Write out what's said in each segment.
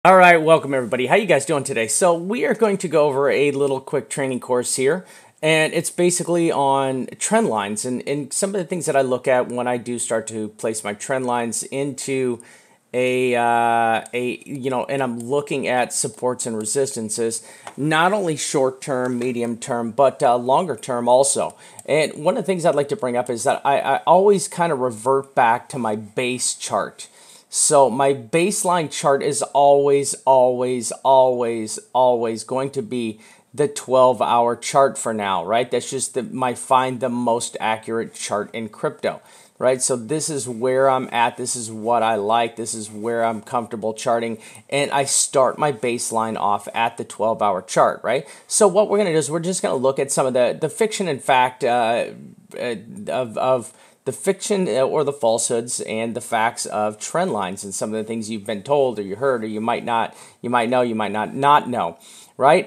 All right, welcome everybody. How you guys doing today? So we are going to go over a little quick training course here, and it's basically on trend lines and some of the things that I look at when I do start to place my trend lines into and I'm looking at supports and resistances, not only short term, medium term, but longer term also. And one of the things I'd like to bring up is that I always kind of revert back to my base chart. So my baseline chart is always going to be the 12-hour chart for now, right? That's just my find the most accurate chart in crypto, right? So this is where I'm at. This is what I like. This is where I'm comfortable charting. And I start my baseline off at the 12-hour chart, right? So what we're going to do is we're just going to look at some of the fiction and fact of the fiction or the falsehoods and the facts of trend lines and some of the things you've been told or you heard or you might not, you might know, you might not know, right?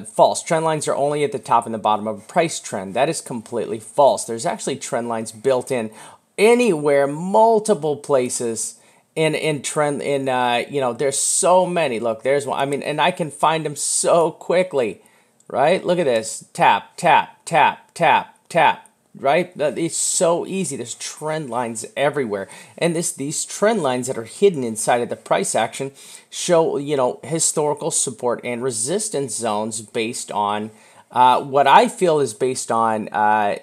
False. Trend lines are only at the top and the bottom of a price trend. That is completely false. There's actually trend lines built in anywhere, multiple places in trend there's so many. Look, there's one. I mean, and I can find them so quickly, right? Look at this. Tap, tap, tap, tap, tap. Right? It's so easy. There's trend lines everywhere. And these trend lines that are hidden inside of the price action show, historical support and resistance zones based on what I feel is based on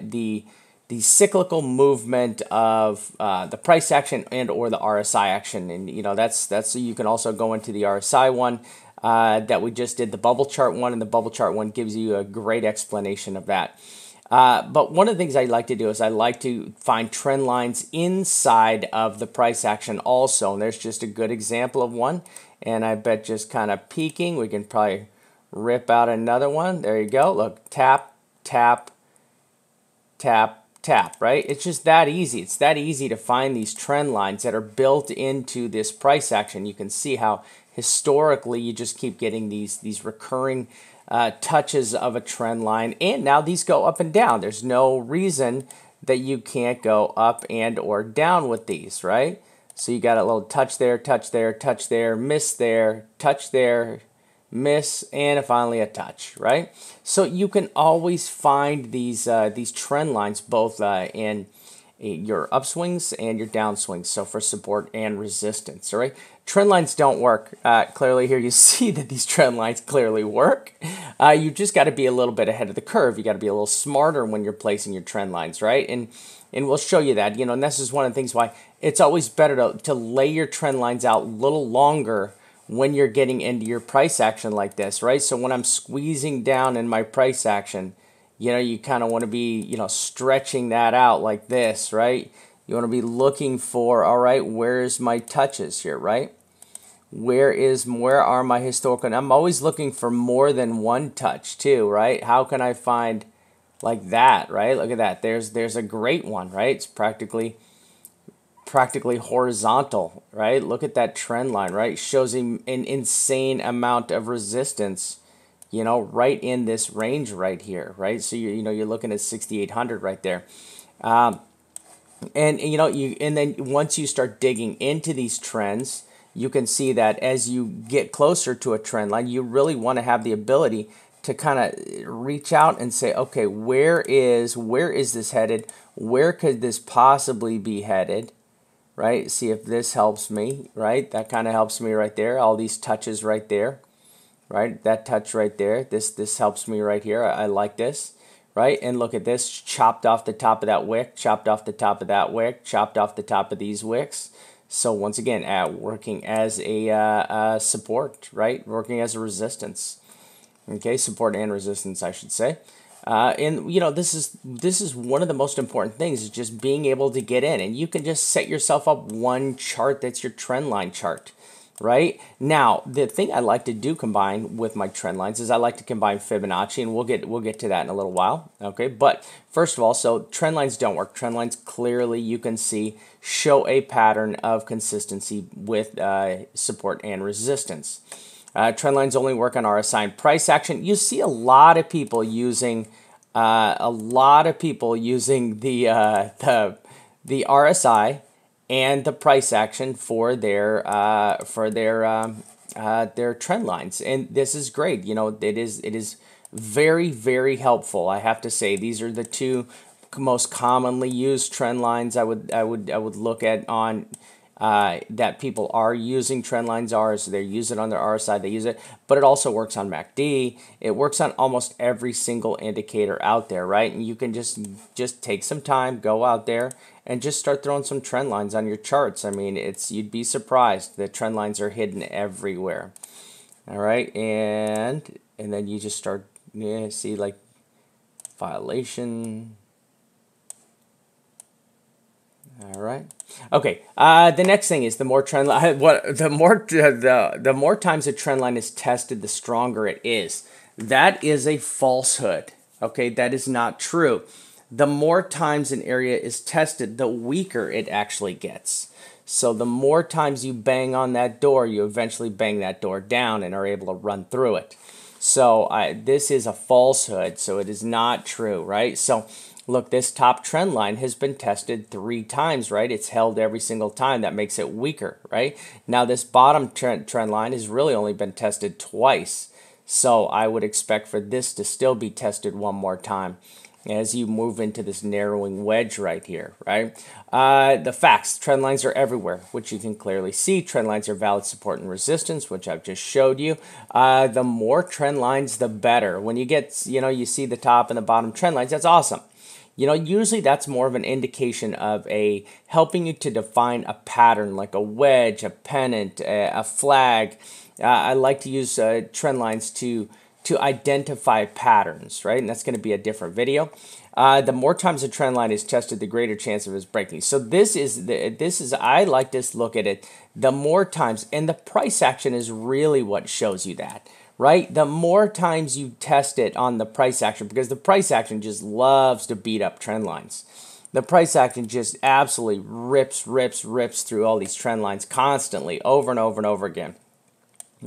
the cyclical movement of the price action and or the RSI action. And that's you can also go into the RSI one that we just did, the bubble chart one, and the bubble chart one gives you a great explanation of that. But one of the things I like to do is I like to find trend lines inside of the price action also. And there's just a good example of one. And I bet just kind of peeking, we can probably rip out another one. There you go. Look, tap, tap, tap, tap, right? It's just that easy. It's that easy to find these trend lines that are built into this price action. You can see how historically you just keep getting these recurring touches of a trend line, and now these go up and down. There's no reason that you can't go up and or down with these, right? So you got a little touch there, touch there, touch there, miss there, touch there, miss, and finally a touch, right? So you can always find these trend lines both in your upswings and your downswings, so for support and resistance. All right, trend lines don't work. Clearly here you see that these trend lines clearly work. You just got to be a little bit ahead of the curve. You got to be a little smarter when you're placing your trend lines, right? And we'll show you that, and this is one of the things why it's always better to lay your trend lines out a little longer when you're getting into your price action like this, right? So when I'm squeezing down in my price action, you kind of want to be, stretching that out like this, right? You want to be looking for, all right, where's my touches here, right? Where are my historical? And I'm always looking for more than one touch too, right? How can I find like that, right? Look at that. There's a great one, right? It's practically horizontal, right? Look at that trend line, right? Shows an insane amount of resistance, right in this range right here, right? So you're looking at 6,800 right there. And then once you start digging into these trends, you can see that as you get closer to a trend line, you really want to have the ability to kind of reach out and say, okay, where is this headed? Where could this possibly be headed? Right? See if this helps me, right? That kind of helps me right there. All these touches right there, right? That touch right there. This helps me right here. I like this, right? And look at this, chopped off the top of that wick, chopped off the top of that wick, chopped off the top of these wicks. So once again, working as a support, right? Working as a resistance. Okay, support and resistance, I should say. And this is one of the most important things, is just being able to get in, and you can just set yourself up one chart that's your trend line chart, right? Now, the thing I like to do combine with my trend lines is I like to combine Fibonacci, and we'll get to that in a little while, okay? But first of all, so trend lines don't work. Trend lines clearly, you can see, show a pattern of consistency with support and resistance. Trend lines only work on RSI and price action. You see a lot of people using the RSI and the price action for their their trend lines, and this is great. You know, it is very, very helpful. I have to say these are the two most commonly used trend lines I would look at on that people are using. Trend lines are, so they use it on their RSI, they use it, but it also works on MACD. It works on almost every single indicator out there, right? And you can just take some time, go out there, and just start throwing some trend lines on your charts. I mean, you'd be surprised. The trend lines are hidden everywhere. All right, and then you just start, yeah, see, like violation. All right. Okay. The next thing is the more trend line. The more times a trend line is tested, the stronger it is. That is a falsehood. Okay, that is not true. The more times an area is tested, the weaker it actually gets. So the more times you bang on that door, you eventually bang that door down and are able to run through it. So this is a falsehood. So it is not true, right? So look, this top trend line has been tested 3 times, right? It's held every single time. That makes it weaker, right? Now this bottom trend line has really only been tested twice. So I would expect for this to still be tested one more time as you move into this narrowing wedge right here, right? The facts, trend lines are everywhere, which you can clearly see. Trend lines are valid support and resistance, which I've just showed you. The more trend lines, the better. When you get, you see the top and the bottom trend lines, that's awesome. Usually that's more of an indication of helping you to define a pattern, like a wedge, a pennant, a flag. I like to use trend lines to identify patterns, right? And that's going to be a different video. The more times a trend line is tested, the greater chance of its breaking. So this is I like to look at it the more times, and the price action is really what shows you that. Right? The more times you test it on the price action, because the price action just loves to beat up trend lines. The price action just absolutely rips through all these trend lines constantly, over and over and over again.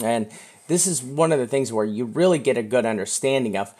And this is one of the things where you really get a good understanding of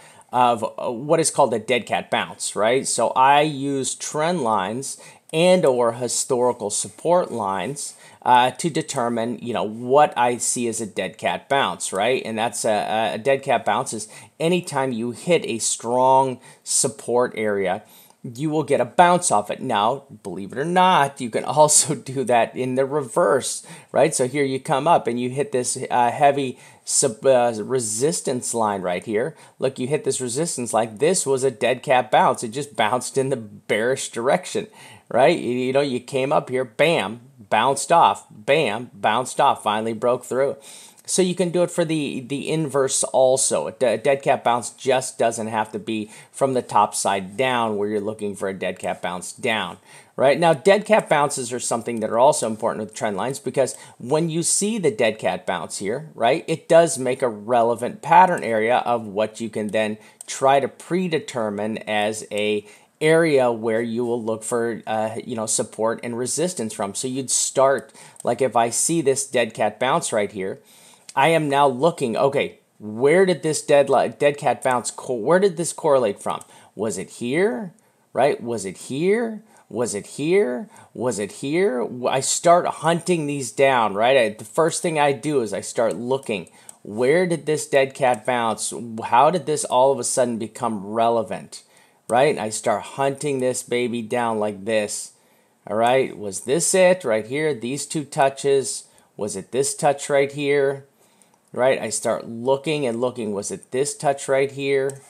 what is called a dead cat bounce, right? So I use trend lines and or historical support lines to determine, what I see as a dead cat bounce, right? And that's a dead cat bounce is anytime you hit a strong support area, you will get a bounce off it. Now, believe it or not, you can also do that in the reverse, right? So here you come up and you hit this heavy resistance line right here. Look, you hit this resistance line. This was a dead cat bounce. It just bounced in the bearish direction, right? You came up here, bam, bounced off, bam, bounced off, finally broke through. So you can do it for the inverse also. A dead cat bounce just doesn't have to be from the top side down where you're looking for a dead cat bounce down. Right? Now, dead cat bounces are something that are also important with trend lines, because when you see the dead cat bounce here, right, it does make a relevant pattern area of what you can then try to predetermine as a area where you will look for support and resistance from. So you'd start, like if I see this dead cat bounce right here, I am now looking, okay, where did this dead cat bounce, where did this correlate from? Was it here, right? Was it here? Was it here? Was it here? I start hunting these down, right? The first thing I do is I start looking, where did this dead cat bounce? How did this all of a sudden become relevant, right? I start hunting this baby down like this, all right? Was this it right here? These two touches? Was it this touch right here? Right, I start looking and looking. Was it this touch right here?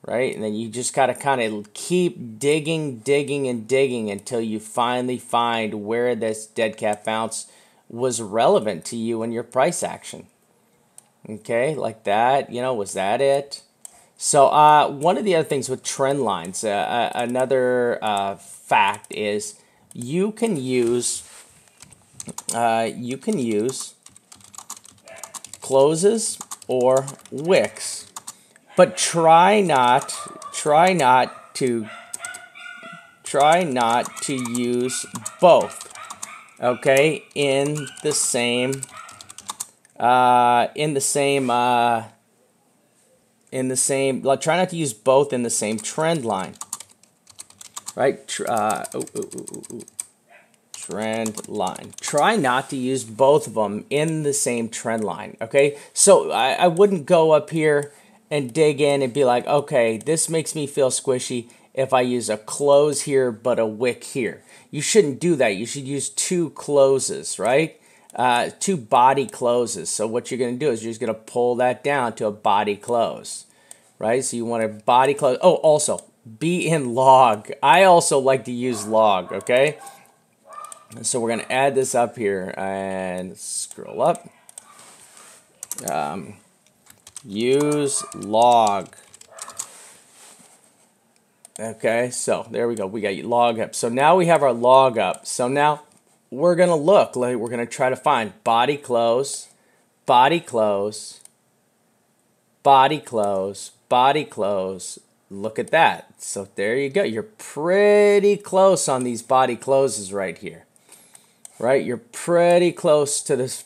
Right, and then you just gotta kind of keep digging until you finally find where this dead cat bounce was relevant to you in your price action. Okay, like that. Was that it? So one of the other things with trend lines, another fact is you can use closes or wicks, but try not to use both, okay, in the same try not to use both in the same trend line, right? trend line. Try not to use both of them in the same trend line, okay? So I wouldn't go up here and dig in and be like, okay, this makes me feel squishy if I use a close here but a wick here. You shouldn't do that. You should use two closes, right? Two body closes. So what you're going to do is you're just going to pull that down to a body close, right? So you want a body close. Oh, also, be in log. I also like to use log, okay? So we're going to add this up here and scroll up. Use log. Okay, so there we go. We got log up. So now we have our log up. So now we're going to look. Like we're going to try to find body close, body close, body close, body close. Look at that. So there you go. You're pretty close on these body closes right here. Right? You're pretty close to this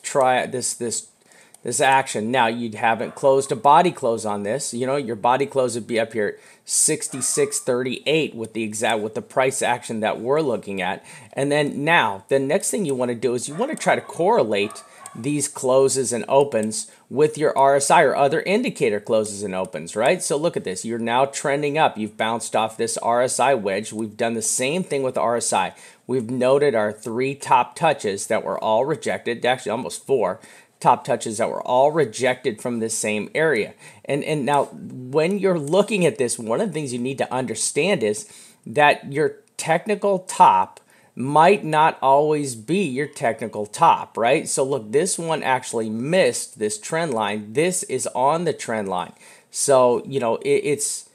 this action. Now, you haven't closed a body close on this. You know, your body close would be up here at 66.38 with the price action that we're looking at. And then now, the next thing you want to do is you want to try to correlate these closes and opens with your RSI or other indicator closes and opens, right? So look at this. You're now trending up. You've bounced off this RSI wedge. We've done the same thing with the RSI. We've noted our 3 top touches that were all rejected, actually almost 4 top touches that were all rejected from this same area. And now when you're looking at this, one of the things you need to understand is that your technical top might not always be your technical top, right? So look, this one actually missed this trend line. This is on the trend line. So, you know, it's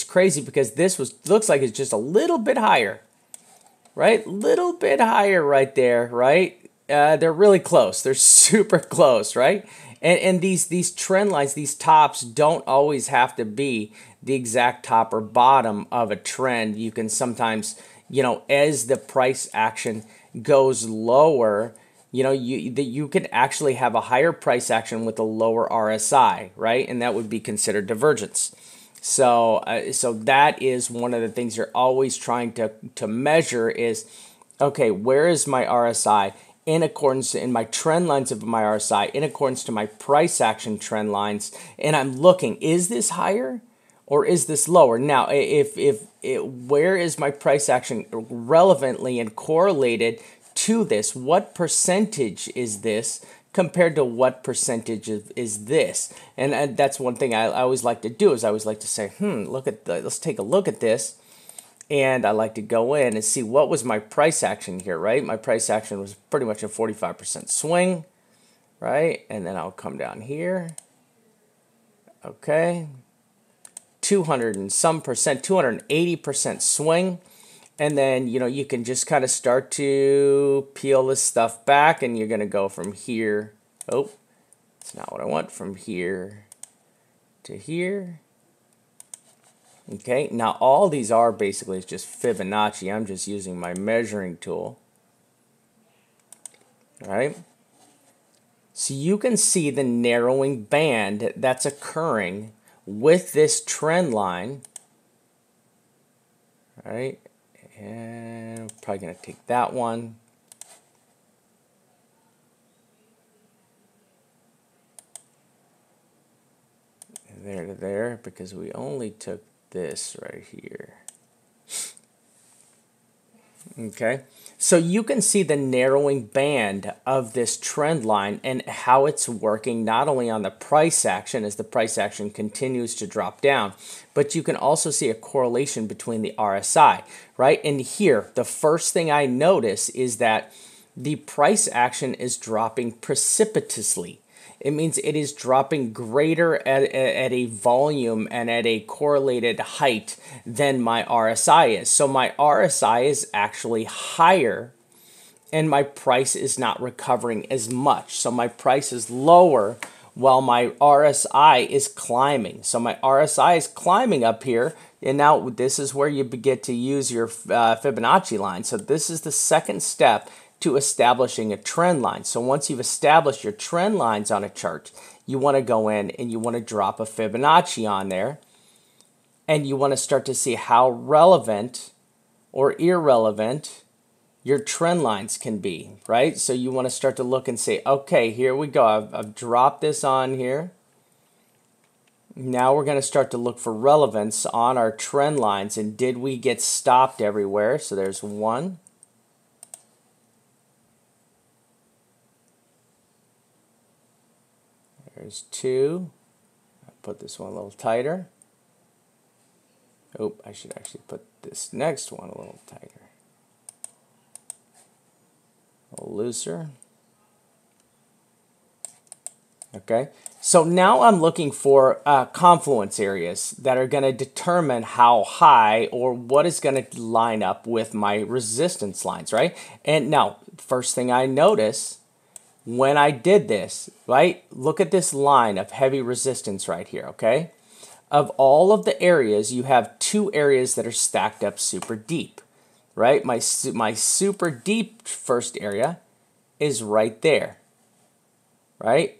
crazy because this looks like it's just a little bit higher, right? Little bit higher right there, right? They're really close. They're super close, right? And these trend lines, these tops don't always have to be the exact top or bottom of a trend. You can sometimes, you know, as the price action goes lower, you know, you can actually have a higher price action with a lower RSI, right? And that would be considered divergence. So so that is one of the things you're always trying to measure is, okay, where is my RSI in accordance in my trend lines of my RSI in accordance to my price action trend lines, and I'm looking, is this higher or is this lower? Now, where is my price action relevantly and correlated to this? What percentage is this compared to what percentage is this? And that's one thing I always like to do is I always like to say, let's take a look at this. And I like to go in and see what was my price action here, right? My price action was pretty much a 45% swing, right? And then I'll come down here. Okay. 200 and some percent, 280% swing. And then, you know, you can just kind of start to peel this stuff back and you're going to go from here. Oh, that's not what I want. From here to here. Okay, now all these are basically just Fibonacci. I'm just using my measuring tool. All right. So you can see the narrowing band that's occurring with this trend line. All right. And I'm probably going to take that one. There to there, because we only took this right here. Okay, so you can see the narrowing band of this trend line and how it's working not only on the price action as the price action continues to drop down, but you can also see a correlation between the RSI, right? And here, the first thing I notice is that the price action is dropping precipitously. It means it is dropping greater at a volume and at a correlated height than my RSI is. So my RSI is actually higher and my price is not recovering as much. So my price is lower while my RSI is climbing. So my RSI is climbing up here. And now this is where you get to use your Fibonacci line. So this is the second step to establishing a trend line. So once you've established your trend lines on a chart, you want to go in and you want to drop a Fibonacci on there, and you want to start to see how relevant or irrelevant your trend lines can be, right? So you want to start to look and say, okay, here we go. I've dropped this on here. Now we're going to start to look for relevance on our trend lines, and did we get stopped everywhere? So there's one. There's two. I'll put this one a little tighter. Oh, I should actually put this next one a little tighter. A little looser. Okay, so now I'm looking for confluence areas that are going to determine how high or what is going to line up with my resistance lines, right? And now, first thing I notice when I did this, right? Look at this line of heavy resistance right here, okay? Of all of the areas, you have two areas that are stacked up super deep, right? My super deep first area is right there, right?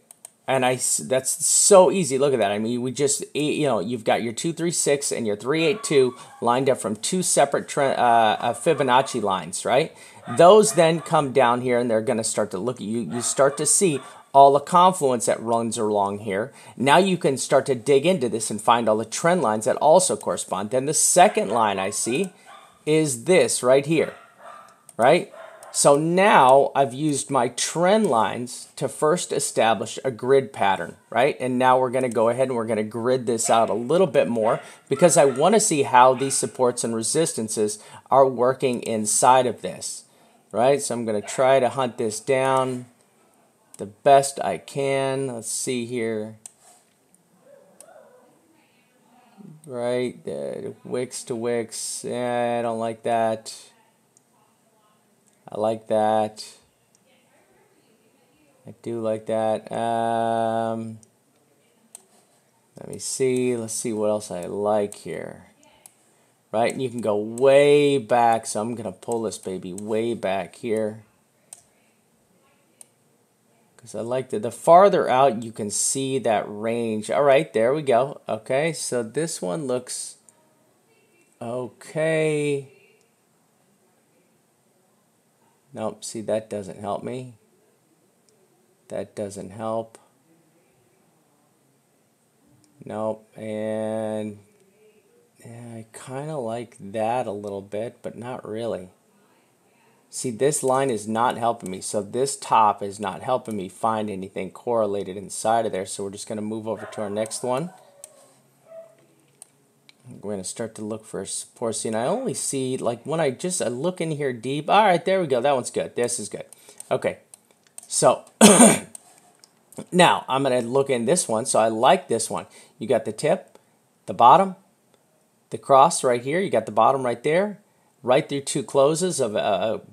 And that's so easy. Look at that. I mean, we just, you know, you've got your 236 and your 382 lined up from two separate Fibonacci lines, right? Those then come down here and they're going to start to look at you. You start to see all the confluence that runs along here. Now you can start to dig into this and find all the trend lines that also correspond. Then the second line I see is this right here, right? So now I've used my trend lines to first establish a grid pattern, right? And now we're going to go ahead and we're going to grid this out a little bit more because I want to see how these supports and resistances are working inside of this, right? So I'm going to try to hunt this down the best I can. Let's see here. Right, wicks to wicks. Yeah, I don't like that. I like that. I do like that. Let me see. Let's see what else I like here. Right, and you can go way back. So I'm going to pull this baby way back here. Because I like the farther out you can see that range. All right, there we go. Okay, so this one looks okay. Nope, see, that doesn't help me. That doesn't help. Nope, and yeah, I kind of like that a little bit, but not really. See, this line is not helping me, so this top is not helping me find anything correlated inside of there, so we're just going to move over to our next one. We're going to start to look for support. See, and I only see, like, when I look in here deep. All right, there we go. That one's good. This is good. Okay, so now I'm going to look in this one. So I like this one. You got the tip, the bottom, the cross right here. You got the bottom right there. Right through two closes of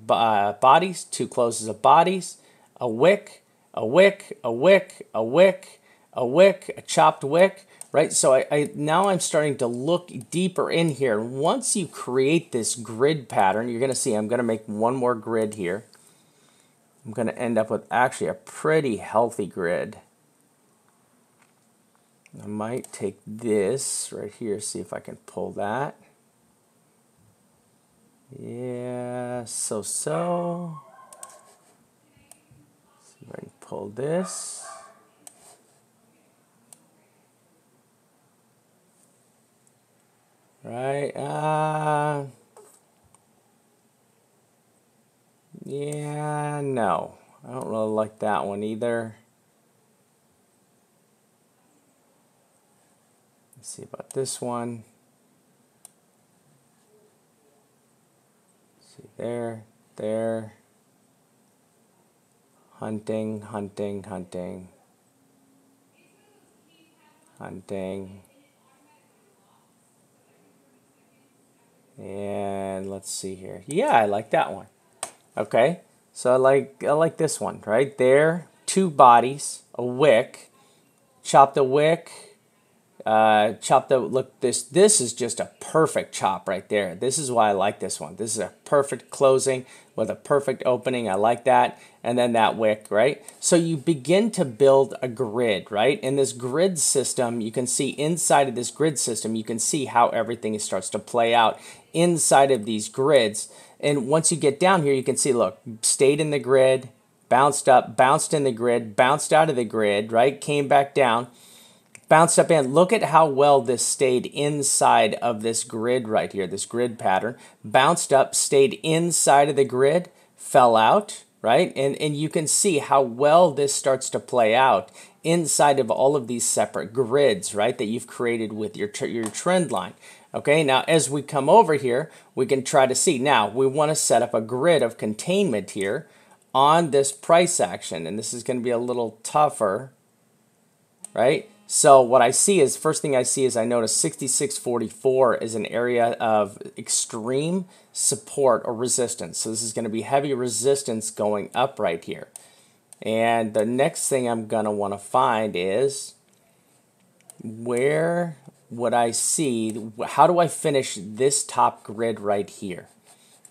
bodies, two closes of bodies, a wick, a wick, a wick, a wick, a wick, a chopped wick. Right, so now I'm starting to look deeper in here. Once you create this grid pattern, you're going to see I'm going to make one more grid here. I'm going to end up with actually a pretty healthy grid. I might take this right here, see if I can pull that. Yeah, so. See if I can pull this. Right, yeah, no, I don't really like that one either. Let's see about this one. See, there, hunting, hunting, hunting, hunting. And let's see here. Yeah, I like that one. Okay, so I like this one right there. Two bodies, a wick, chop the wick, look, this is just a perfect chop right there. This is why I like this one. This is a perfect closing with a perfect opening. I like that. And then that wick, right? So you begin to build a grid, right? In this grid system, you can see inside of this grid system, you can see how everything starts to play out inside of these grids. And once you get down here, you can see, look, stayed in the grid, bounced up, bounced in the grid, bounced out of the grid, right? Came back down, bounced up in. Look at how well this stayed inside of this grid right here, this grid pattern. Bounced up, stayed inside of the grid, fell out, right? And you can see how well this starts to play out inside of all of these separate grids, right, that you've created with your trend line. Okay, now as we come over here, we can try to see. Now, we want to set up a grid of containment here on this price action, and this is going to be a little tougher, right? So what I see is, first thing I see is I notice 66.44 is an area of extreme support or resistance. So this is going to be heavy resistance going up right here. And the next thing I'm going to want to find is, where would I see, how do I finish this top grid right here?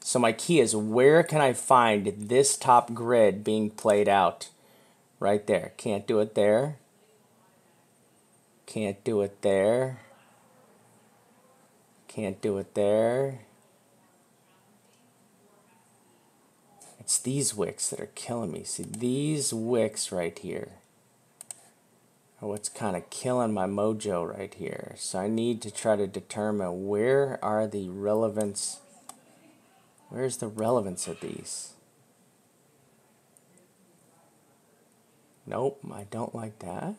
So my key is, where can I find this top grid being played out? Right there. Can't do it there. Can't do it there. Can't do it there. It's these wicks that are killing me. See, these wicks right here are what's kind of killing my mojo right here. So I need to try to determine, where are the relevance, where's the relevance of these? Nope, I don't like that.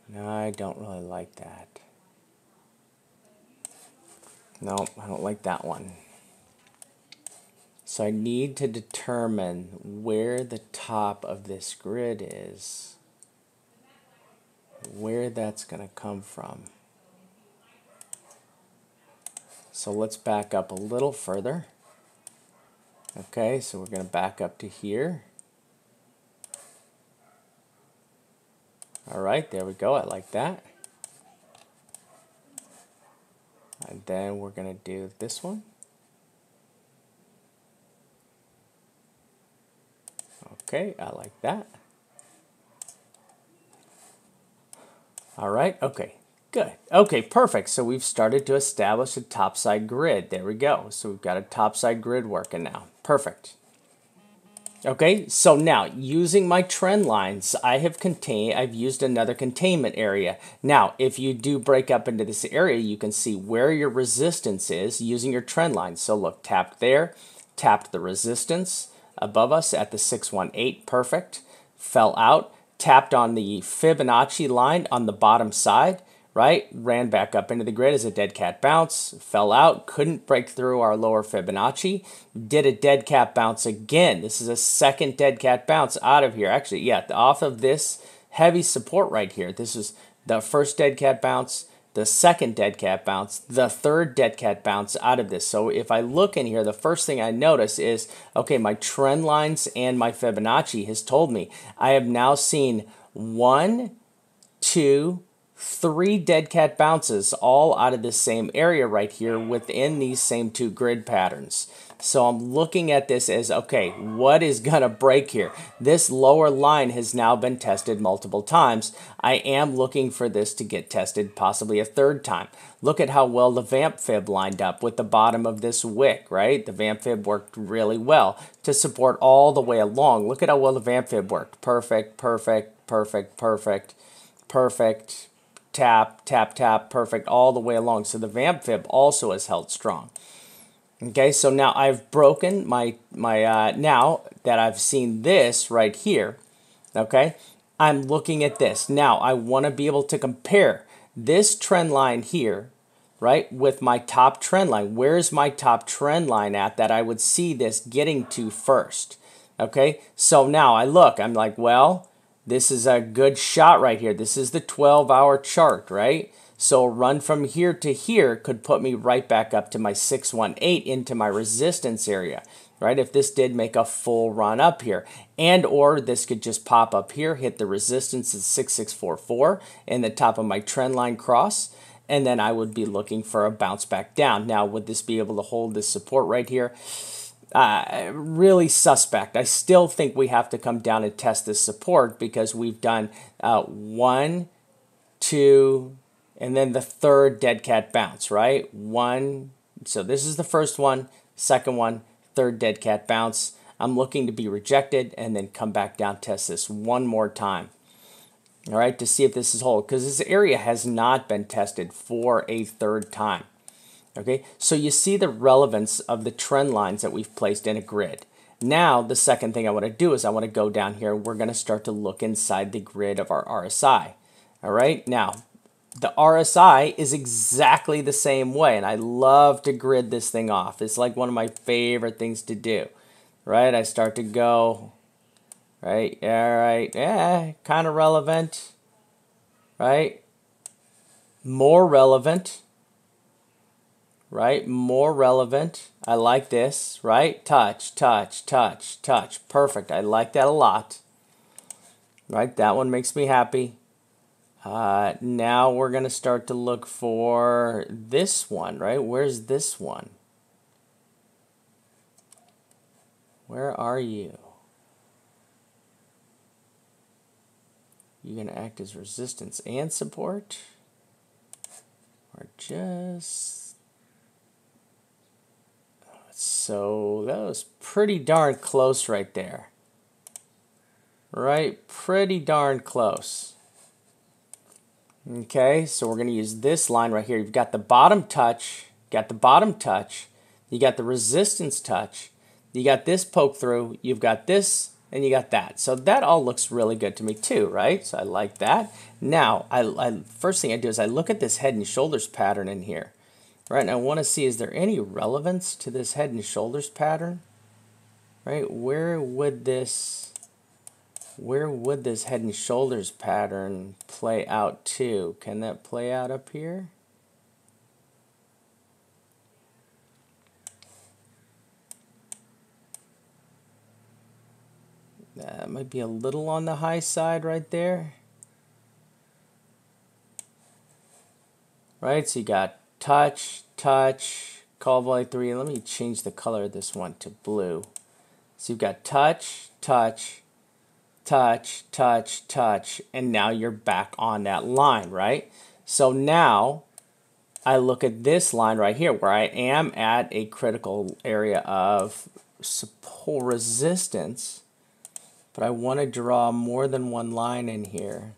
No, I don't really like that. No, I don't like that one. So I need to determine where the top of this grid is, where that's going to come from. So let's back up a little further. Okay, so we're going to back up to here. All right, there we go. I like that. And then we're going to do this one. Okay, I like that. All right, okay, good. Okay, perfect. So we've started to establish a topside grid. There we go. So we've got a topside grid working now. Perfect. Okay, so now using my trend lines, I've used another containment area. Now, if you do break up into this area, you can see where your resistance is using your trend lines. So look, tapped there, tapped the resistance above us at the 618, perfect. Fell out, tapped on the Fibonacci line on the bottom side, right? Ran back up into the grid as a dead cat bounce, fell out, couldn't break through our lower Fibonacci, did a dead cat bounce again. This is a second dead cat bounce out of here. Actually, yeah, off of this heavy support right here. This is the first dead cat bounce, the second dead cat bounce, the third dead cat bounce out of this. So if I look in here, the first thing I notice is, okay, my trend lines and my Fibonacci has told me I have now seen 1, 2, 3 dead cat bounces all out of this same area right here within these same 2 grid patterns. So I'm looking at this as, okay, what is going to break here? This lower line has now been tested multiple times. I am looking for this to get tested possibly a third time. Look at how well the vamp fib lined up with the bottom of this wick, right? The vamp fib worked really well to support all the way along. Look at how well the vamp fib worked. Perfect, perfect, perfect, perfect, perfect. Tap, tap, tap, perfect, all the way along. So the vamp fib also has held strong. Okay, so now I've broken my now that I've seen this right here, okay, I'm looking at this. Now I want to be able to compare this trend line here, right, with my top trend line. Where's my top trend line at that I would see this getting to first? Okay, so now I look, I'm like, well, this is a good shot right here. This is the 12-hour chart, right? So a run from here to here could put me right back up to my 618 into my resistance area, right? If this did make a full run up here. And or this could just pop up here, hit the resistance at 6644 in the top of my trend line cross, and then I would be looking for a bounce back down. Now, would this be able to hold this support right here? Really suspect. I still think we have to come down and test this support because we've done 1, 2, and then the third dead cat bounce, right? One, so this is the first one, second one, third dead cat bounce. I'm looking to be rejected and then come back down, test this one more time. All right, to see if this is whole, because this area has not been tested for a third time. Okay, so you see the relevance of the trend lines that we've placed in a grid. Now, the second thing I want to do is I want to go down here. We're going to start to look inside the grid of our RSI. All right, now, the RSI is exactly the same way, and I love to grid this thing off. It's like one of my favorite things to do, right? I start to go, right, all right, yeah, kind of relevant, right? More relevant, right? More relevant. I like this, right? Touch, touch, touch, touch. Perfect. I like that a lot. Right? That one makes me happy. Now we're going to start to look for this one, right? Where's this one? Where are you? You're going to act as resistance and support? Or just... So that was pretty darn close right there. Right? Pretty darn close. Okay, so we're going to use this line right here. You've got the bottom touch, you got the resistance touch, you got this poke through, you've got this, and you got that. So that all looks really good to me too, right? So I like that. Now, first thing I do is I look at this head and shoulders pattern in here. Right, and I want to see, is there any relevance to this head and shoulders pattern? Right, where would this head and shoulders pattern play out to? Can that play out up here? That might be a little on the high side right there. Right, so you got touch, touch, call volley 3. Let me change the color of this one to blue. So you've got touch, touch, touch, touch, touch, and now you're back on that line, right? So now I look at this line right here where I am at a critical area of support resistance, but I want to draw more than one line in here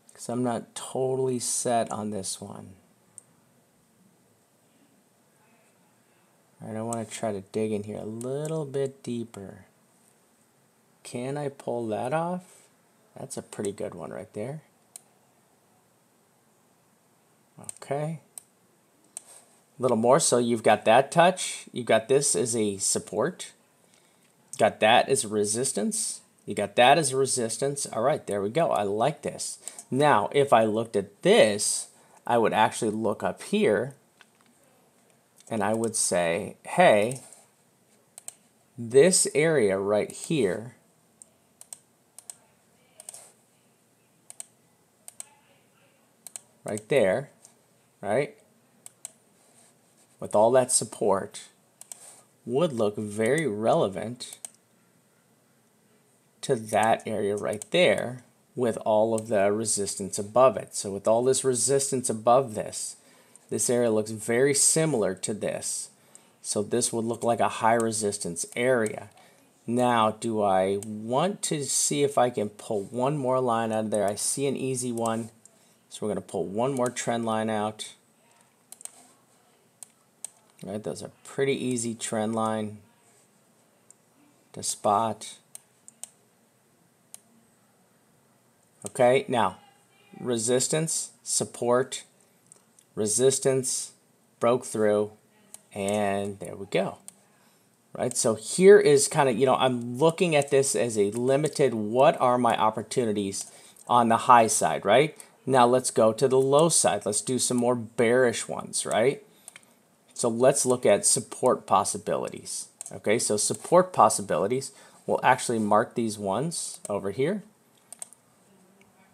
because I'm not totally set on this one. All right, I want to try to dig in here a little bit deeper. Can I pull that off? That's a pretty good one right there. Okay. A little more. So you've got that touch. You've got this as a support. Got that as a resistance. You got that as a resistance. All right, there we go. I like this. Now, if I looked at this, I would actually look up here and I would say, hey, this area right here right there, right, with all that support, would look very relevant to that area right there with all of the resistance above it. So with all this resistance above this area looks very similar to this. So this would look like a high resistance area. Now, do I want to see if I can pull one more line out of there? I see an easy one. So we're going to pull one more trend line out. All right, those are pretty easy trend line to spot. Okay, now resistance, support, resistance, broke through, and there we go. Right, so here is kind of, I'm looking at this as a limited, what are my opportunities on the high side, right? Now let's go to the low side. Let's do some more bearish ones, right? So let's look at support possibilities. Okay, so support possibilities, we'll actually mark these ones over here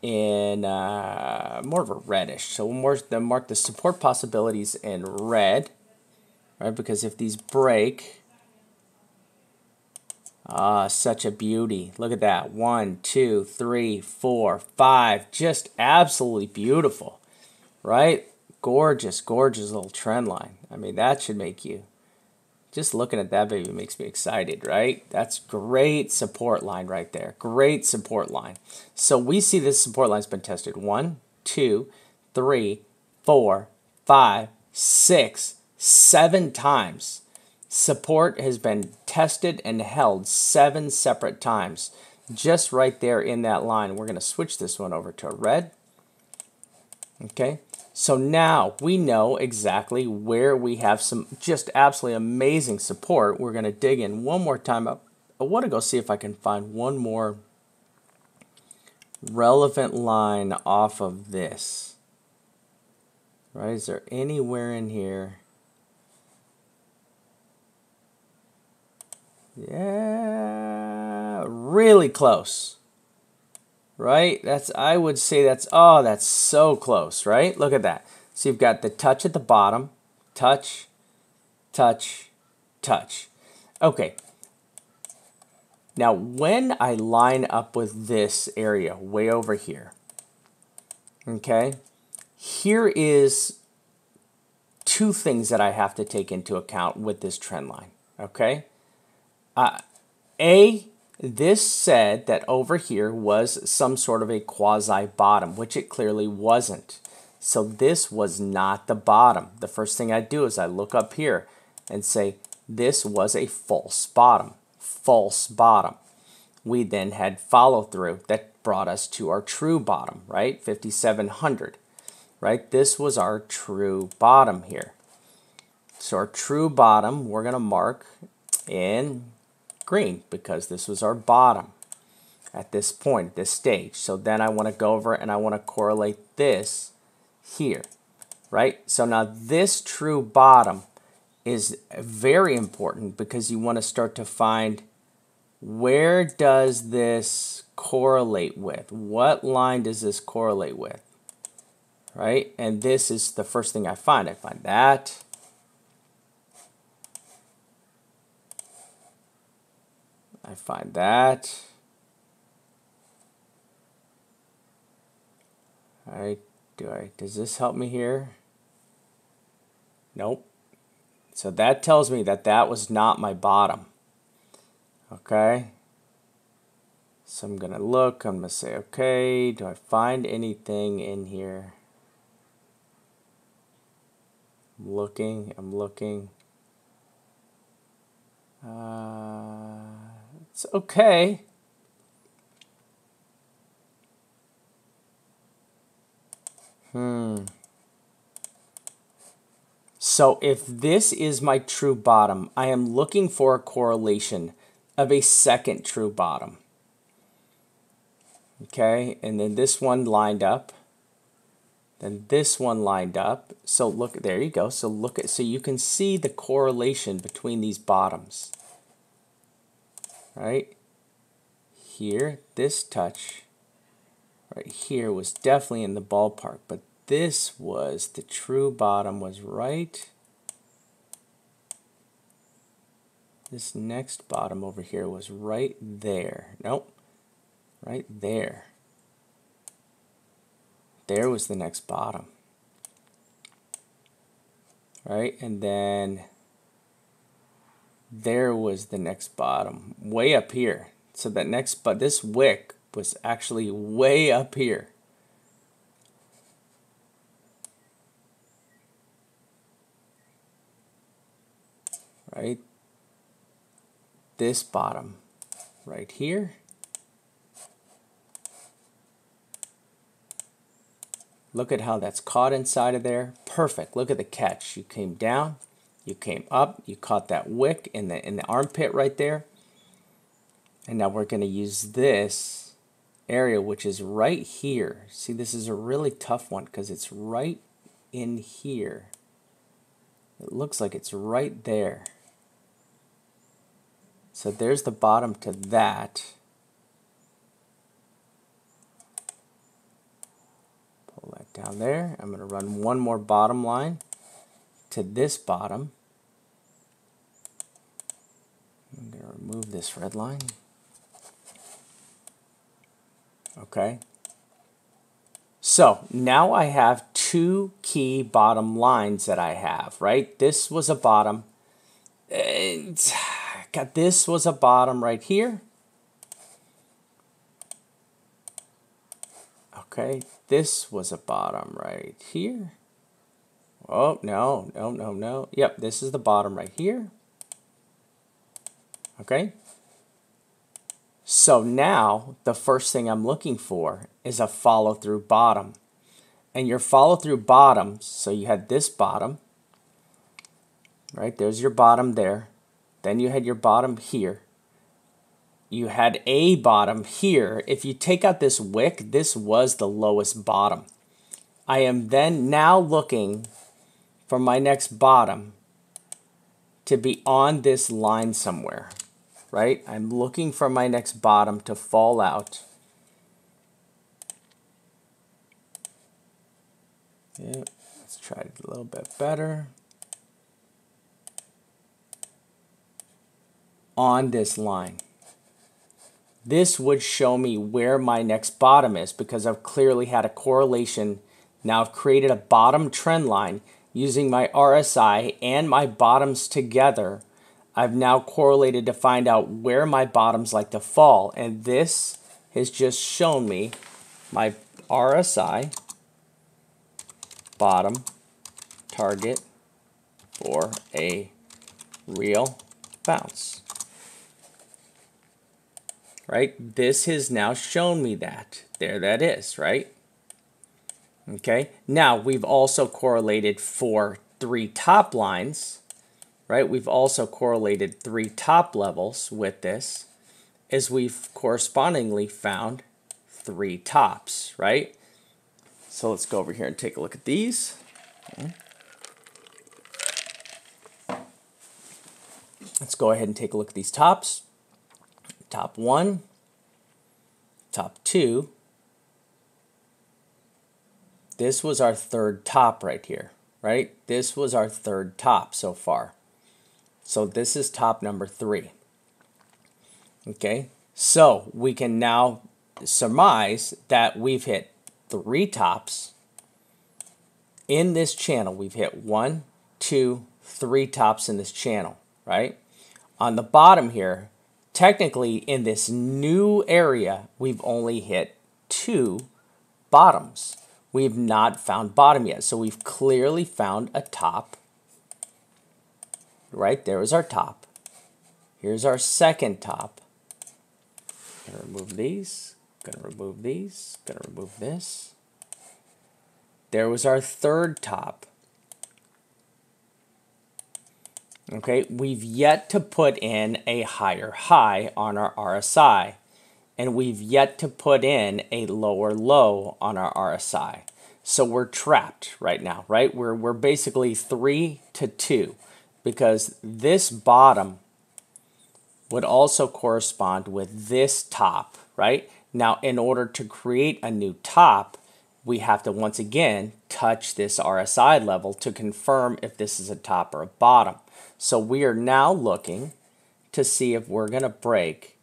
in more of a reddish. So we'll mark the support possibilities in red, right? Because if these break, Ah, such a beauty. Look at that. 1, 2, 3, 4, 5. Just absolutely beautiful, right? Gorgeous, gorgeous little trend line. I mean, that should make you, just looking at that baby makes me excited, right? That's great support line right there. Great support line. So we see this support line's been tested 1, 2, 3, 4, 5, 6, 7 times. Support has been tested and held 7 separate times. Just right there in that line. We're going to switch this one over to a red. Okay, so now we know exactly where we have some just absolutely amazing support. We're going to dig in one more time. I want to go see if I can find one more relevant line off of this. Right, is there anywhere in here? Yeah, really close. Right? I would say that's so close, right? Look at that. So you've got the touch at the bottom, touch, touch, touch. Okay. Now, when I line up with this area way over here, okay, here is 2 things that I have to take into account with this trend line, okay? This said that over here was some sort of a quasi-bottom, which it clearly wasn't. So this was not the bottom. The first thing I do is I look up here and say this was a false bottom. False bottom. We then had follow-through that brought us to our true bottom, right? 5,700, right? This was our true bottom here. So our true bottom we're going to mark in green because this was our bottom at this point, this stage. So then I want to go over and I want to correlate this here, right? So now this true bottom is very important because you want to start to find where does this correlate with? What line does this correlate with? Right? And this is the first thing I find. I find that. I find that. All right, does this help me here? Nope. So that tells me that that was not my bottom. Okay. So I'm going to look, I'm going to say, okay, do I find anything in here? I'm looking. It's okay. So if this is my true bottom, I am looking for a correlation of a second true bottom. Okay, and then this one lined up. Then this one lined up. So look, there you go. So so you can see the correlation between these bottoms. Right? Here, this touch right here was definitely in the ballpark, but this was the true bottom was right. This next bottom over here was right there. Nope. Right there. There was the next bottom. Right? And then there was the next bottom. Way up here. So that next, but this wick was actually way up here. Right? This bottom right here. Look at how that's caught inside of there. Perfect. Look at the catch. You came down, you came up, you caught that wick in the armpit right there. And now we're going to use this area, which is right here. See, this is a really tough one because it's right in here. It looks like it's right there. So there's the bottom to that. Pull that down there. I'm going to run one more bottom line to this bottom. I'm going to remove this red line. Okay. So now I have two key bottom lines that I have, right? This was a bottom. This was a bottom right here. Okay, this was a bottom right here. Oh, no, no, no, no. Yep, this is the bottom right here. Okay. So now the first thing I'm looking for is a follow-through bottom. And your follow-through bottoms, so you had this bottom, right? There's your bottom there. Then you had your bottom here. You had a bottom here. If you take out this wick, this was the lowest bottom. I am then now looking for my next bottom to be on this line somewhere, right? I'm looking for my next bottom to fall out. Yeah, let's try it a little bit better. On this line. This would show me where my next bottom is because I've clearly had a correlation. Now I've created a bottom trend line using my RSI and my bottoms together. I've now correlated to find out where my bottoms like to fall. And this has just shown me my RSI bottom target for a real bounce. Right? This has now shown me that. There that is, right? Okay. Now we've also correlated for 3 top lines, right? We've also correlated 3 top levels with this as we've correspondingly found 3 tops, right? So let's go over here and take a look at these. Okay. Let's go ahead and take a look at these tops. Top 1, top 2. This was our third top right here, right? This was our third top so far. So this is top number 3. Okay, so we can now surmise that we've hit 3 tops in this channel. We've hit 1, 2, 3 tops in this channel, right? On the bottom here, technically, in this new area, we've only hit 2 bottoms. We've not found bottom yet. So we've clearly found a top. Right there is our top. Here's our second top. Gonna remove these. Gonna remove these. Gonna remove this. There was our third top. Okay, we've yet to put in a higher high on our RSI, and we've yet to put in a lower low on our RSI. So we're trapped right now, right? We're basically 3 to 2 because this bottom would also correspond with this top, right? Now, in order to create a new top, we have to once again touch this RSI level to confirm if this is a top or a bottom. So we are now looking to see if we're going to break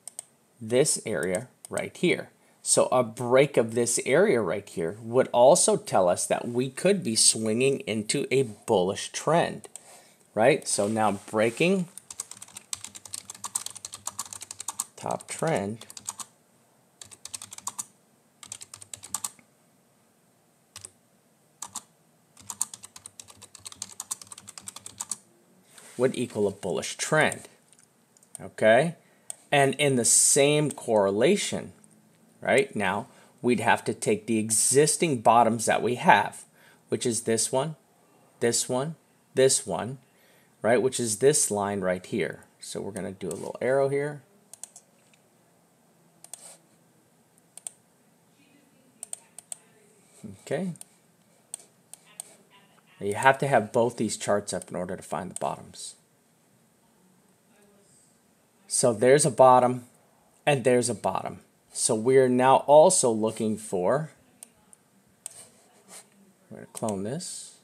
this area right here. So a break of this area right here would also tell us that we could be swinging into a bullish trend, right? So now breaking top trend would equal a bullish trend, okay? And in the same correlation, right, now we'd have to take the existing bottoms that we have, which is this one, this one, this one, right, which is this line right here. So we're going to do a little arrow here. Okay. You have to have both these charts up in order to find the bottoms. So there's a bottom and there's a bottom. So we're now also looking for, we're going to clone this.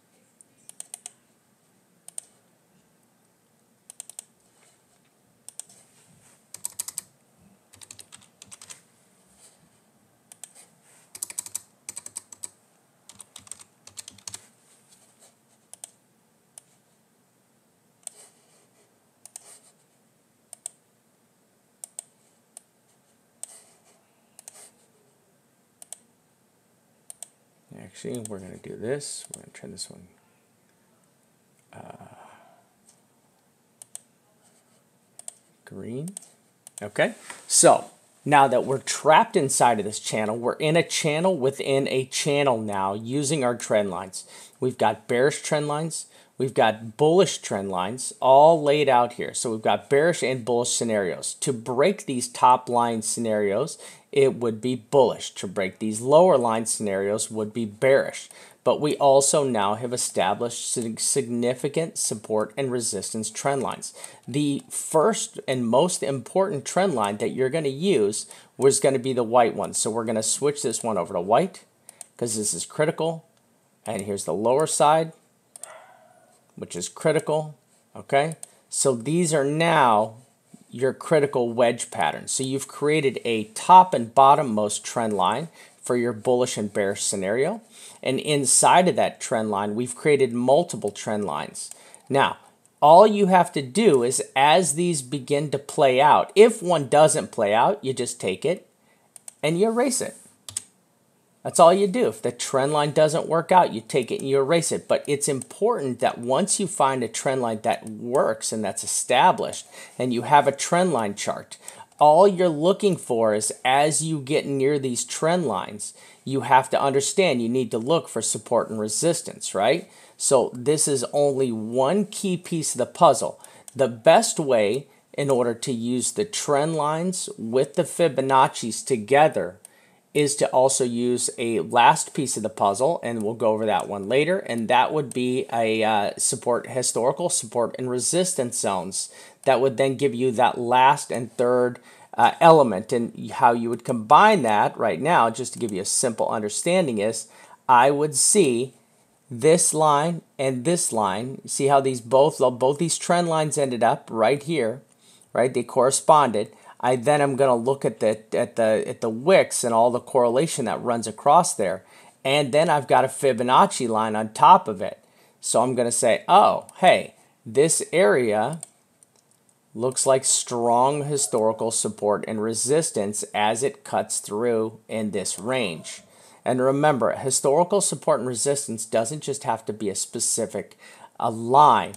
Actually, we're going to do this. We're going to turn this one green. Okay, so now that we're trapped inside of this channel, we're in a channel within a channel now using our trend lines. We've got bearish trend lines, we've got bullish trend lines all laid out here. So we've got bearish and bullish scenarios. To break these top line scenarios, it would be bullish. To break these lower line scenarios would be bearish. But we also now have established significant support and resistance trend lines. The first and most important trend line that you're going to use was going to be the white one. So we're going to switch this one over to white because this is critical. And here's the lower side, which is critical. Okay, so these are now your critical wedge pattern. So you've created a top and bottom most trend line for your bullish and bearish scenario. And inside of that trend line, we've created multiple trend lines. Now, all you have to do is as these begin to play out, if one doesn't play out, you just take it and you erase it. That's all you do. If the trend line doesn't work out, you take it and you erase it. But it's important that once you find a trend line that works and that's established and you have a trend line chart, all you're looking for is as you get near these trend lines, you have to understand you need to look for support and resistance, right? So this is only one key piece of the puzzle. The best way in order to use the trend lines with the Fibonacci's together is to also use a last piece of the puzzle, and we'll go over that one later, and that would be a historical support and resistance zones. That would then give you that last and third element, and how you would combine that right now, just to give you a simple understanding, is I would see this line and this line. See how these both these trend lines ended up right here, right? They corresponded. I then am going to look at the wicks and all the correlation that runs across there, and then I've got a Fibonacci line on top of it. So I'm going to say, oh, hey, this area looks like strong historical support and resistance as it cuts through in this range. And remember, historical support and resistance doesn't just have to be a specific line.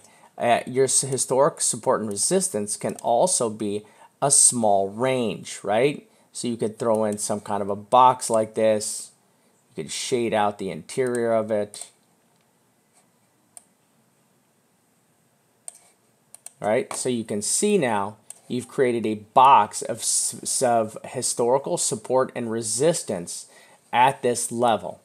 Your historic support and resistance can also be a small range, right? So you could throw in some kind of a box like this. You could shade out the interior of it. All right, so you can see now you've created a box of historical support and resistance at this level.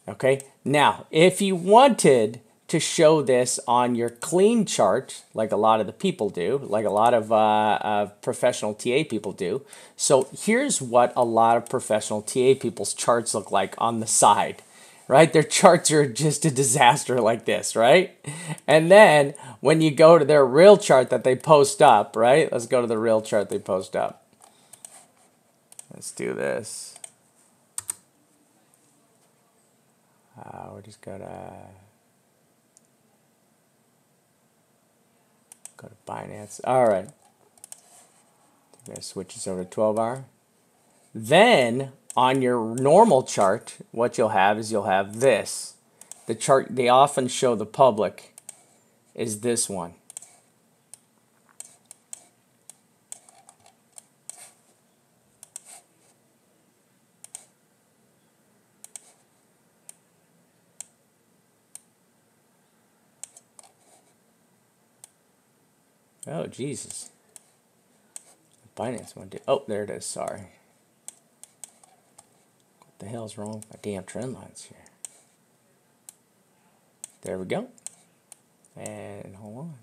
Okay, now if you wanted to show this on your clean chart, like a lot of the people do, like a lot of professional TA people do. So here's what a lot of professional TA people's charts look like on the side, right? Their charts are just a disaster like this, right? And then when you go to their real chart that they post up, right? Let's go to the real chart they post up. Let's do this. We're just gonna go to Binance. All right. I'm gonna switch this over to 12-hour. Then on your normal chart, what you'll have is you'll have this. The chart they often show the public is this one. Oh, Jesus. Binance one did. Oh, there it is. Sorry. What the hell's wrong with my damn trend lines here? There we go. And hold on.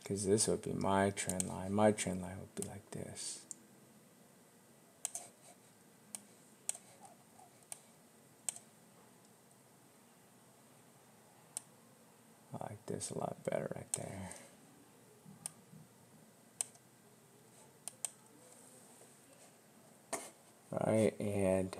Because this would be my trend line. My trend line would be like this. I like this a lot better right there. right? And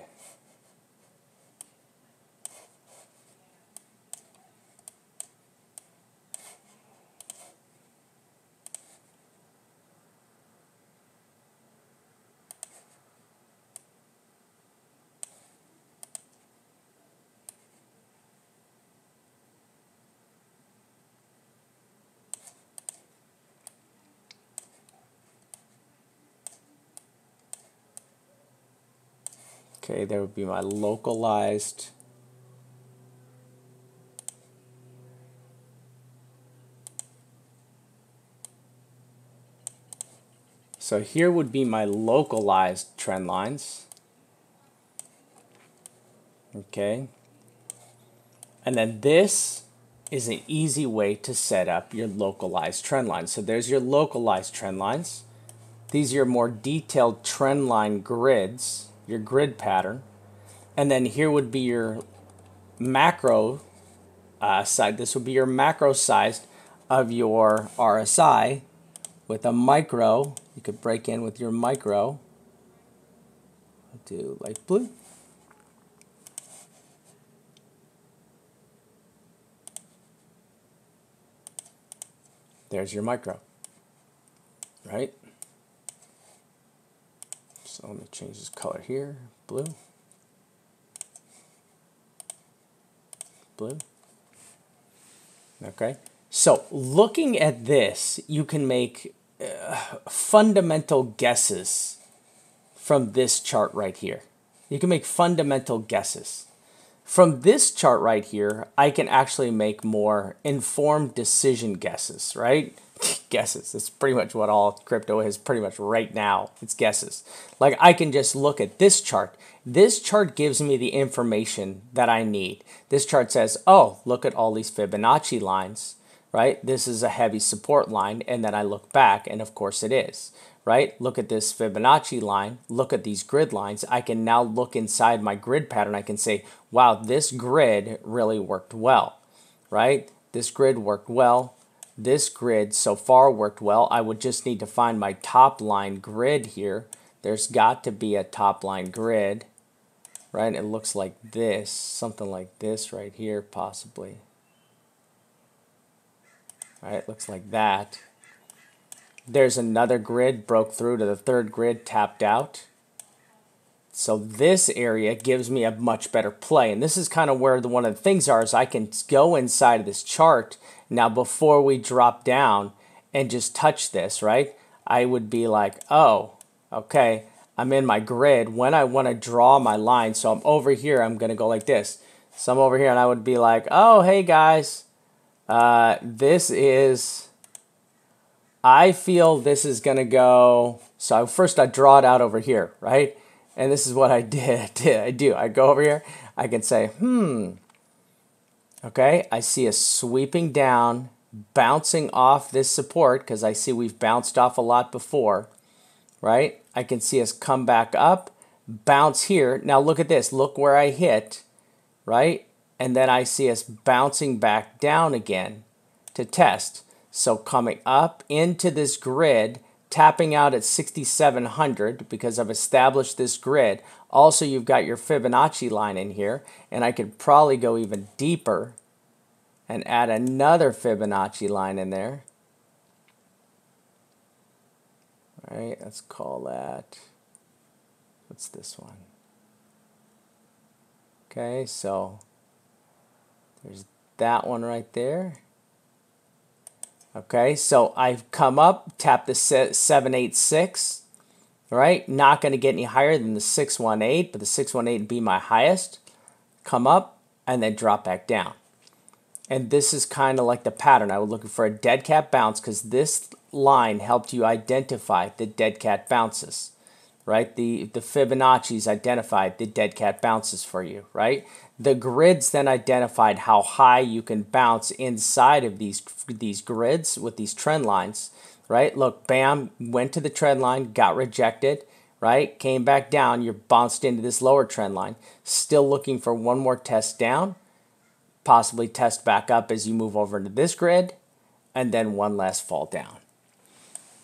okay, there would be my localized. So here would be my localized trend lines. Okay. And then this is an easy way to set up your localized trend lines. So there's your localized trend lines. These are your more detailed trend line grids, your grid pattern. And then here would be your macro side. This would be your macro size of your RSI with a micro. You could break in with your micro. I'll do light blue. There's your micro, right? So let me change this color here, blue, blue. Okay, so looking at this, you can make fundamental guesses from this chart right here. You can make fundamental guesses. From this chart right here, I can actually make more informed decision guesses, right? Guesses. That's pretty much what all crypto is pretty much right now. It's guesses. Like I can just look at this chart. This chart gives me the information that I need. This chart says, oh, look at all these Fibonacci lines, right? This is a heavy support line. And then I look back and of course it is. Right? Look at this Fibonacci line, look at these grid lines. I can now look inside my grid pattern. I can say, wow, this grid really worked well, right? This grid worked well. This grid so far worked well. I would just need to find my top line grid here. There's got to be a top line grid, right? It looks like this, something like this right here, possibly. Right? It looks like that. There's another grid, broke through to the third grid, tapped out. So this area gives me a much better play. And this is kind of where one of the things are is I can go inside of this chart. Now before we drop down and just touch this, right? I would be like, oh, okay, I'm in my grid. When I want to draw my line, so I'm over here, I'm going to go like this. So I'm over here and I would be like, oh, hey guys, this is... I feel this is going to go, so first I draw it out over here, right? And this is what I did. I go over here. I can say, okay, I see us sweeping down, bouncing off this support because I see we've bounced off a lot before, right? I can see us come back up, bounce here. Now look at this. Look where I hit, right? And then I see us bouncing back down again to test. So coming up into this grid, tapping out at 6,700 because I've established this grid. Also, you've got your Fibonacci line in here, and I could probably go even deeper and add another Fibonacci line in there. All right, let's call that, what's this one? Okay, so there's that one right there. Okay, so I've come up, tap the 786, right? Not going to get any higher than the 618, but the 618 would be my highest. Come up and then drop back down. And this is kind of like the pattern. I was looking for a dead cat bounce because this line helped you identify the dead cat bounces, right? The Fibonacci's identified the dead cat bounces for you, right? The grids then identified how high you can bounce inside of these grids with these trend lines, right? Look, bam, went to the trend line, got rejected, right? Came back down, you're bounced into this lower trend line. Still looking for one more test down, possibly test back up as you move over into this grid, and then one last fall down.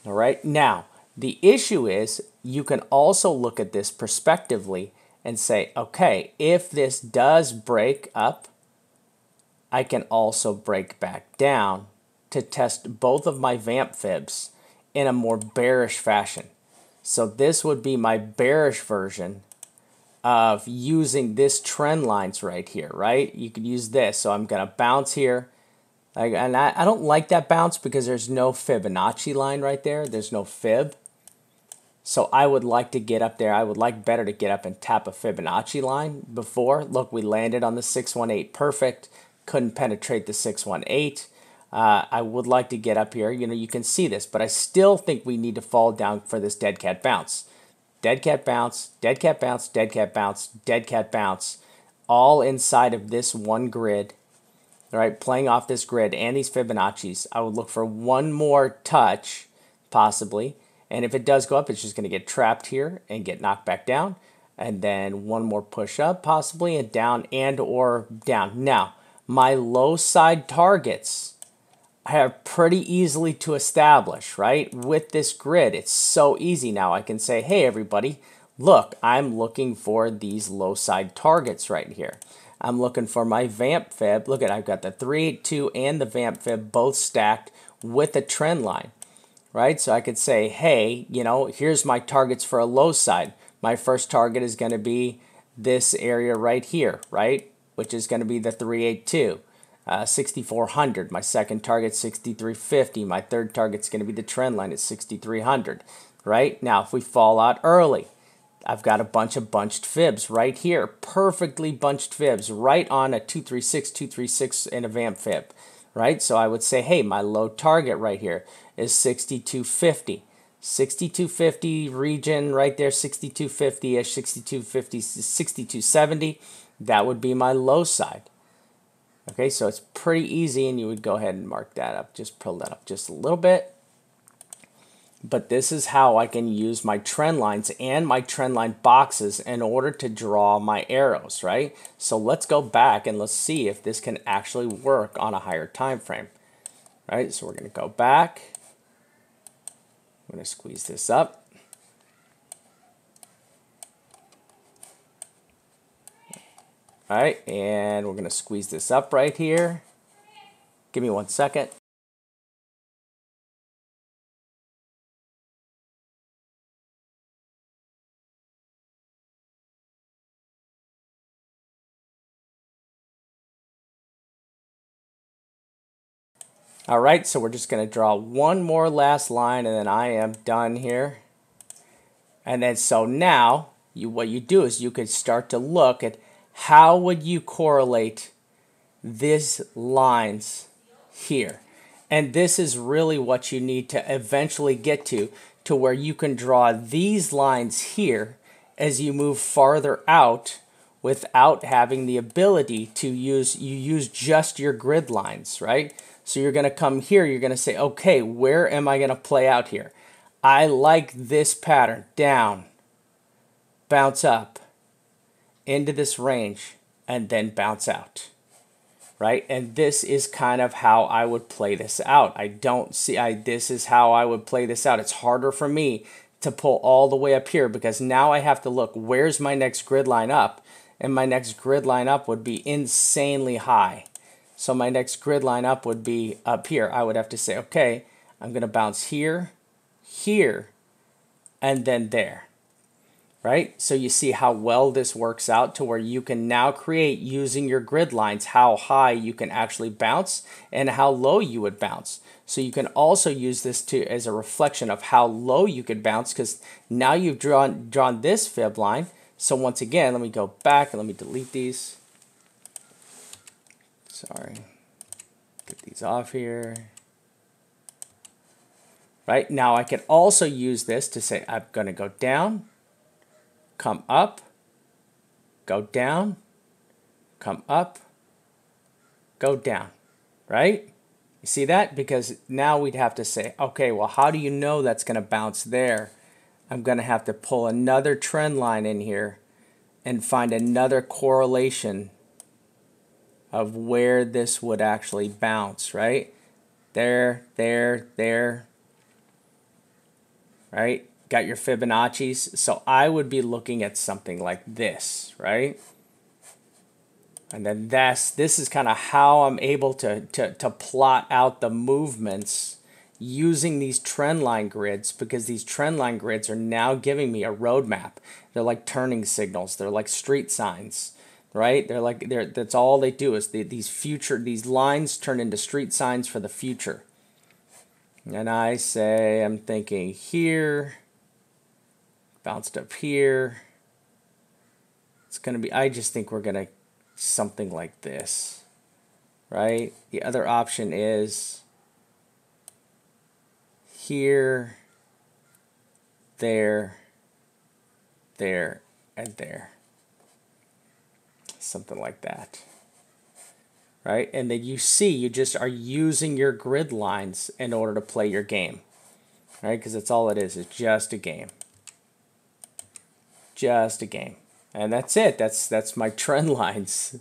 All right, now, the issue is you can also look at this prospectively and say, okay, if this does break up, I can also break back down to test both of my vamp fibs in a more bearish fashion. So this would be my bearish version of using this trend lines right here, right? You could use this. So I'm going to bounce here. And I don't like that bounce because there's no Fibonacci line right there. There's no fib. So I would like to get up there. I would like better to get up and tap a Fibonacci line before. Look, we landed on the 618 perfect. Couldn't penetrate the 618. I would like to get up here. You know, you can see this, but I still think we need to fall down for this dead cat bounce. Dead cat bounce, dead cat bounce, dead cat bounce, dead cat bounce, all inside of this one grid. All right, playing off this grid and these Fibonacci's. I would look for one more touch, possibly. And if it does go up, it's just going to get trapped here and get knocked back down. And then one more push up, possibly, and down and or down. Now, my low side targets are pretty easily to establish, right? With this grid, it's so easy now. I can say, hey, everybody, look, I'm looking for these low side targets right here. I'm looking for my vamp fib. Look at, I've got the 382 and the vamp fib both stacked with a trend line, right? So I could say, hey, you know, here's my targets for a low side. My first target is going to be this area right here, right? Which is going to be the 382. 6,400. My second target 6,350. My third target's going to be the trend line at 6,300. Right now, if we fall out early, I've got a bunch of bunched fibs right here, perfectly bunched fibs right on a 236, 236 and a vamp fib. Right, so I would say, hey, my low target right here is 6,250. 6,250 region right there, 6,250-ish, 6,250, 6,270. That would be my low side. Okay, so it's pretty easy, and you would go ahead and mark that up. Just pull that up just a little bit. But this is how I can use my trend lines and my trend line boxes in order to draw my arrows, right? So let's go back and let's see if this can actually work on a higher time frame. Right, so we're going to go back. I'm going to squeeze this up. All right, and we're going to squeeze this up right here. Give me 1 second. All right, so we're just going to draw one more last line, and then I am done here. And then so now, what you do is you could start to look at how would you correlate these lines here. And this is really what you need to eventually get to where you can draw these lines here as you move farther out without having the ability to use just your grid lines, right? So you're going to come here, you're going to say, okay, where am I going to play out here? I like this pattern, down, bounce up, into this range, and then bounce out, right? And this is kind of how I would play this out. This is how I would play this out. It's harder for me to pull all the way up here because now I have to look, where's my next grid line up? And my next grid line up would be insanely high. So my next grid line up would be up here. I would have to say, okay, I'm going to bounce here, here, and then there. Right? So you see how well this works out to where you can now create, using your grid lines, how high you can actually bounce and how low you would bounce. So you can also use this as a reflection of how low you could bounce because now you've drawn this fib line. So once again, let me go back and let me delete these. Sorry. Get these off here. Right? Now I can also use this to say I'm going to go down, come up, go down, come up, go down, right? You see that? Because now we'd have to say, okay, well, how do you know that's going to bounce there? I'm going to have to pull another trend line in here and find another correlation of where this would actually bounce, right? There, right? got your Fibonacci's. So I would be looking at something like this, right? And then this is kind of how I'm able to plot out the movements using these trend line grids, because these trend line grids are now giving me a roadmap. They're like turning signals. They're like street signs, right? That's all they do is these lines turn into street signs for the future. And I say, I'm thinking here, bounced up here. It's going to be, I just think we're going to something like this, right? The other option is here, there, there, and there. Something like that. Right? And then you see, you just are using your grid lines in order to play your game. Right? Because that's all it is. It's just a game. Just a game. And that's it. That's my trend lines.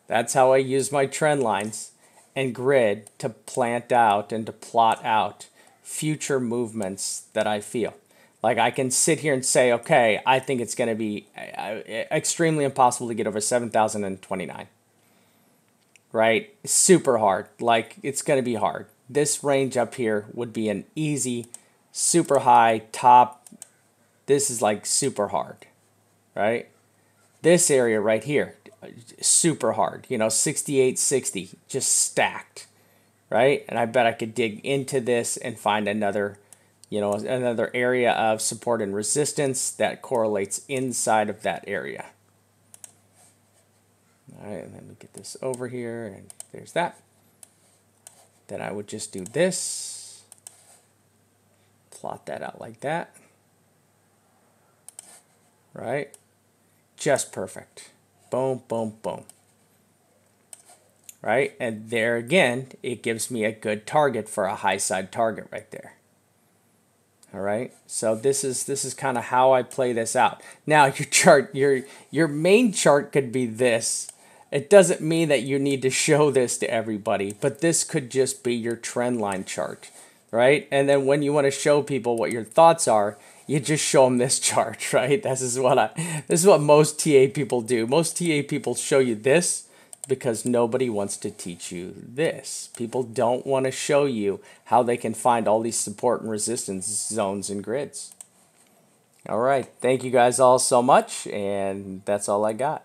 That's how I use my trend lines and grid to plant out and to plot out future movements that I feel. Like I can sit here and say, okay, I think it's going to be extremely impossible to get over 7,029. Right? Super hard. Like it's going to be hard. This range up here would be an easy, super high, top. This is like super hard. Right? This area right here, super hard. 68, 60, just stacked. Right? And I bet I could dig into this and find another area of support and resistance that correlates inside of that area. All right, and then we get this over here, and there's that. Then I would just do this, plot that out like that. Right? Just perfect. Boom, boom, boom. Right? And there again, it gives me a good target for a high side target right there. All right, so this is kind of how I play this out. Now your chart, your main chart could be this. It doesn't mean that you need to show this to everybody, but this could just be your trend line chart, right? And then when you want to show people what your thoughts are, you just show them this chart, right? This is what most TA people do. Most TA people show you this because nobody wants to teach you this. People don't want to show you how they can find all these support and resistance zones and grids. All right, thank you guys all so much, and that's all I got.